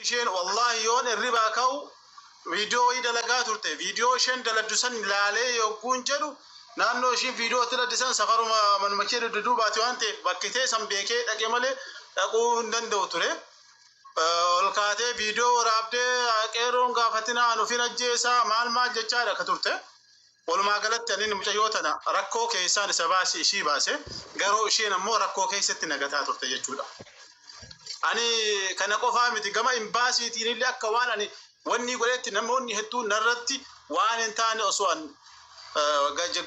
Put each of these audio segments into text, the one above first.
isheen wallahi yoon irriba ka'u video idalagaa turte video isheen daladdusan ilaalee yogguun jedhu naannoo isheen video daladdusan safaruma manuma kee dudubaati waan ta'eef bakkitee san beekee dhaqe malee dhaquu hin danda'u ture. Olkaatee video waraabdee qeeroon gaafatina anufin ajjeesaa maal jechaadha ka turte. Walumaa galatti ani mucayyoo tana rakkoo keessaan isa baasee ishii baase garuu isheen ammoo rakkoo keessatti nagataa turte jechuudha. Ani kana qofaa miti gama imbaasiitiin illee akka waan ani wanni godhetti namoonni hedduun narratti waan hin taane osoo an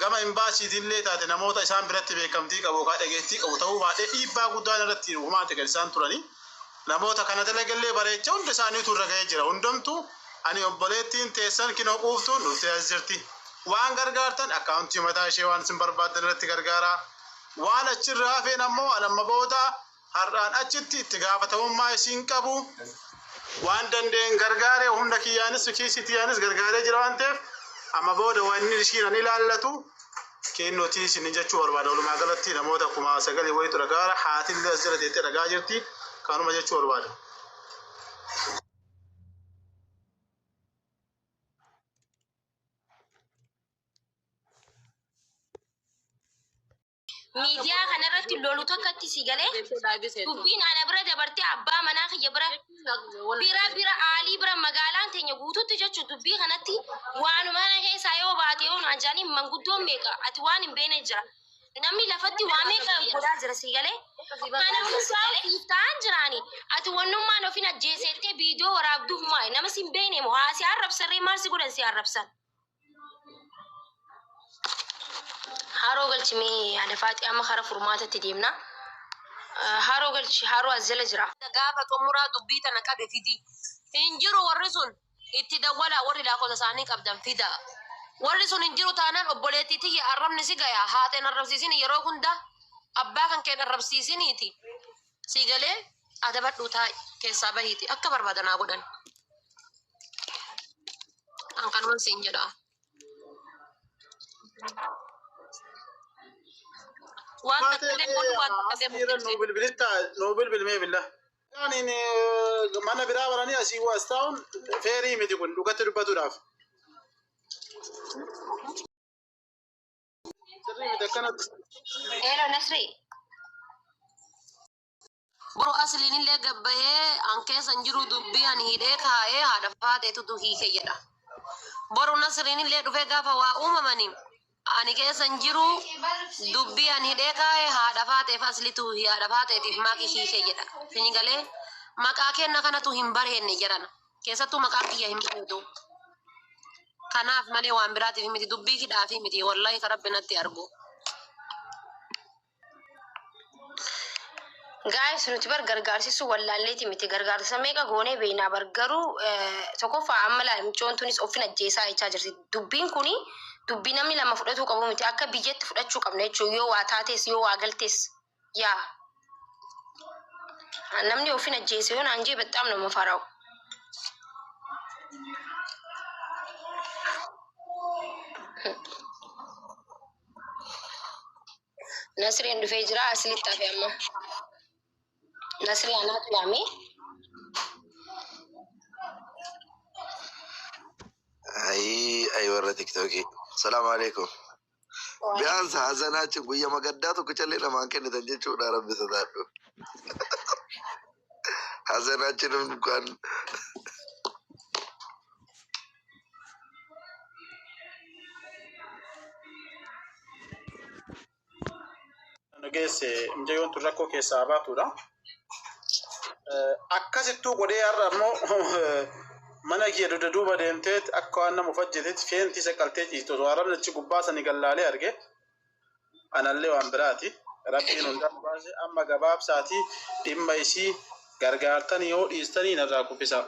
gama imbaasiitiin illee taate namoota isaan biratti beekamtii qabu kaa dhageettii qabu ta'uu baadhee dhiibbaa guddaa narratti uumaate kan isaan turanii namoota kana dalagallee bareecha hunda isaaniitu irra ga'ee jira. Hundumtuu ani obboleettiin teessan kinoo quuftuun dhuftee as jirti. Waan gargaartan akkaawuntii mataa ishee waan isin barbaadan irratti gargaaraa. Waan achirraa hafeen ammoo anamma booda har'aan achitti itti gaafatamummaa isiin qabu. Waan dandeen gargaaree hunda kiyyaanis kiisitiyaanis gargaaree jira waan ta'eef amma booda wanni ishiin ilaallatu kennotii isin jechuu barbaada. Walumaa galatti namoota 9,000 wayitu dhagaara haatillee as jala teettee dhagaa jirti kanuma jechuu barbaada. Media kanarratti lolu tokkatti si galee dubbiin ana bira dabartee abbaa manaa kiyya bira aalii bira magaalaan teenya guututti jechuun dubbii kanatti waan mana keessaa yoo baate yoo naanjaanii manguddoon meeqa ati waan hin beene jira. Namni lafatti waan meeqa godhaa jira si galee kana hundaa iftaan jiraani ati wannummaan ofin ajjeesettee viidiyoo waraabduuf maali nama si hin beene moo haa si arrabsarree maal si godhan si arrabsan. Haro galchi mee ada faati amma khara furmaata tidimna haro galchi haro azela jira gaafa xumuraa dubbii tana qabe fidi injiru warri sun itti dawwala warri laakota isaanii qabdan fida warri sun injiru taanaan obboleettiiti arrabni si gaya haateen arrabsiisin yeroo hunda abbaa kan keen arrabsiisiniiti si galee adabadhu taa keessaa bahiiti akka barbaadanaa godhan an kanuman siin jedha. نوبل بالمية بالله يعني ما أنا برابرني أسيب واستاون فيري مديكون لقتل بدوراف إيه نسري برو أصلي نيل جبهة أنك سنجرو دبي أني ده كهاي هذا فاده تدوهي كيدا برو نسري نيل دفع فوا ماني ani kesan jiru dubbi ani dekae hada fate faslitu hada fate tif maki hike jeda fini gale maka kenna kana tu himbare ne jarana kesatu maka kiya himbare do kanaf male wa ambirati miti dubbi kida fi miti wallahi karabbina ti argo guys nuti bar gargaarsisu wallaalleeti miti gargaarsa meeqa goone beena bargaru tokkofa amala imchoontunis ofina jeesa icha jirti dubbiin kuni dubbii namni lama fudhatu qabu miti akka biyyetti fudhachuu qabna jechuun yoo waa taates yoo waa galtes yaa namni ofina jeese yoo naan jee በጣም ነው መፈራው نسري عنده في إجراء أصلي التابع ما نسري أنا تلامي أي ورا تيك توكي السلام عليكم بيان سازنات ويا ما قداتو كتلينا ما كان تنجي شو دارم بسدادو حزنات نمكن نجس مجيون تركو كسابات ولا أكاسيتو قدي أرمو mana kiya duba deemteet akka waan nama fajjeteet feenti saqalteet isto warabna chi gubbaasa ni gallaale arge anallee waan biraati rabbiin hundaa baase amma gabaabsaati dhimma isii gargaartanii yoo dhiistanii narraa kuffisa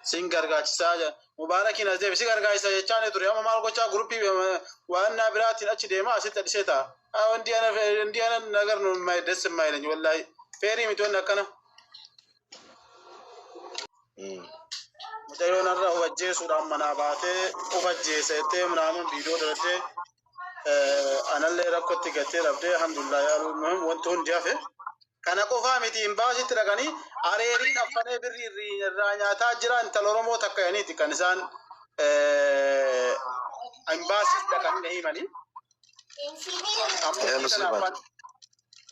sin gargaachisaa mubaarakiin as deebisi gargaarisa jechaan ture amma maal gochaa gruppii waan naa biraatiin achi deema asitti adhisee ta'a wanti ana nagar nu des maayilani wallahi feerii miti wanni akkana mucayoon irra hubajjeesuudhaan manaa baatee hubajjeesettee minaamuun viidiyoo dabalatee anallee rakkootti gattee dhabdee alhamdulillah yaaluun wanti hundi hafe kana qofaa miti imbaasitti dhaqanii areeriin affanee birrii irraa nyaataa jiran tal Oromoo takka yaniiti kan isaan imbaasitti dhaqanii himanii.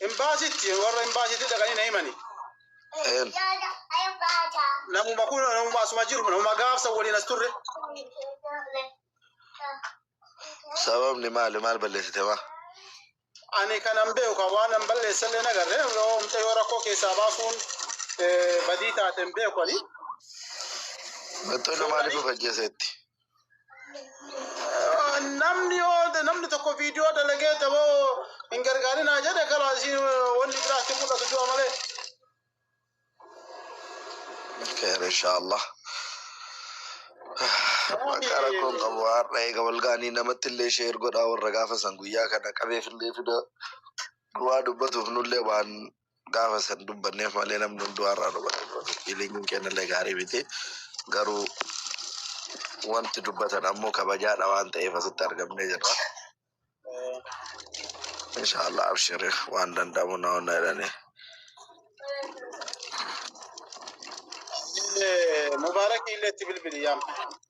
Imbaasitti warra imbaasitti dhaqanii himanii. Namuma kun namuma asuma jiru namuma gaafsa waliin as turre. Sababni maal balleessite maa? Ani kanan beeku waan an balleessallee nagarre omte yoo rakkoo keessaa baasuun badii taateen beeku ani. Wantoonni maaliif ajjeesetti? Namni tokko viidiyoo dalagee taboo hin gargaarinaa jedhe kalaasiin wanni biraatti mul'atu du'a malee. Kheer inshaallah. Maqaa rakkoon qabu har'a eega walgaanii namatti illee sheer godhaa warra gaafa san guyyaa kana qabeef illee fida du'aa dubbatuuf nullee waan gaafa san dubbanneef malee namni hunduu har'aa dubbatu fiiliingiin kennallee gaarii miti garuu wanti dubbatan ammoo kabajaadha waan ta'eef asitti argamnee jirra. Inshaallah abshiri waan danda'amu na honna jedhanii. Mubarak illetti bilbiliyam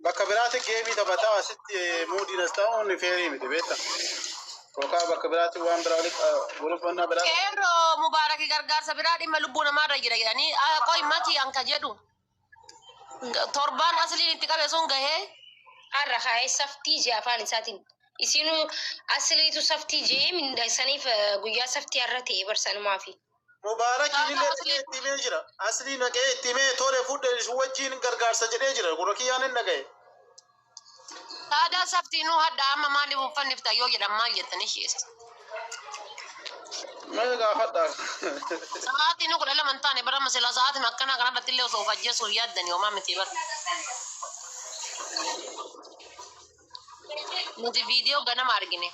bakka biraatti geemii taphataa asitti muudiinas ta'uun feerii miti beekta. Yookaan bakka biraatti waan biraa gurufannaa biraa. Qeerroo Mubarak gargaarsa biraa dhimma lubbuu namaarra jira jedhanii qo'i mati anka jedhu torbaan asliin itti qabe sun gahee har'a kaa'ee saftii jee afaan isaatiin isinuu asliitu saftii jee minda saniif guyyaa saftii har'a ta'e barsanumaafi. Mubarak illee ittimee jira. Asli nagee ittimee tole fuudhee wajjin gargaarsa jedhee jira. Gurrakiyyaan hin nagee. Taadaa saftiinuu hadda amma maaliif uffanniif tayyoo jedhan maal jettanii shiyeessa. Maal gaafadhaa? Sa'aatiin kudha lama hin taane bara masila sa'aatiin akkanaa kanarratti illee osoo ufajjeessuuf yaaddanii homaa miti bara. Nuti viidiyoo ganama argine.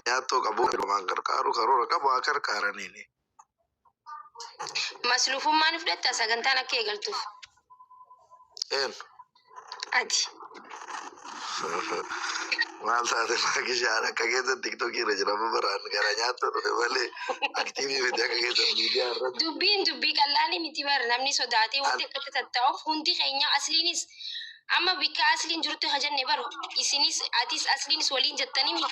Nyaatoo qabu waan gargaaru karoora qabu haa gargaaraniini. Masluufummaan fudhatta sagantaan akka eegaltuuf. Ati. Maal taate maagishaan akka keessan tiktokii irra jira baraan gara nyaatoo dhufe malee aktiivii miti akka keessan miidiyaa irratti. Dubbii qal'aanii miti bara namni sodaatee wanti akkatti tatta'uuf hundi keenya asliinis amma bikka asliin jirtu hajanne baru isinis atis asliinis waliin jettanii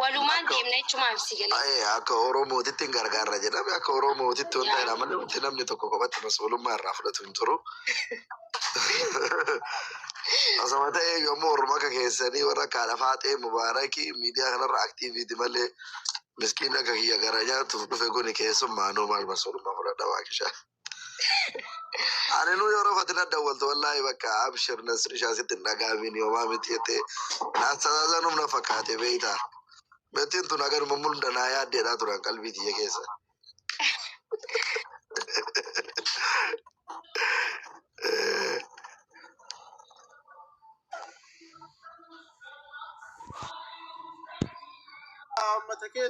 walumaan deemna jechumaaf si galee. Akka Oromootitti hin gargaarra jedhame akka Oromootitti wanta jedhama namni namni tokko kophaatti mas'uulummaa irraa fudhatu hin turu. Asuma ta'ee yommuu Oromoo akka keessanii warra kaadha faaxee Mubaarakii miidiyaa kanarra aktiiviiti malee miskiin akka kiyya gara nyaatuuf dhufe kuni keessummaanuu maal mas'uulummaa fudhadha waaqishaa. Ani nu yeroo fatina dawwaltu wallahi bakka abshir nasri shaasitti hin dhagaamin yoomaa miti jettee naasasaasan humna fakkaate beeyta. Beettiin tun agaruma mul'anaa yaaddeedhaa turan qalbii tiyya keessa. Amma takee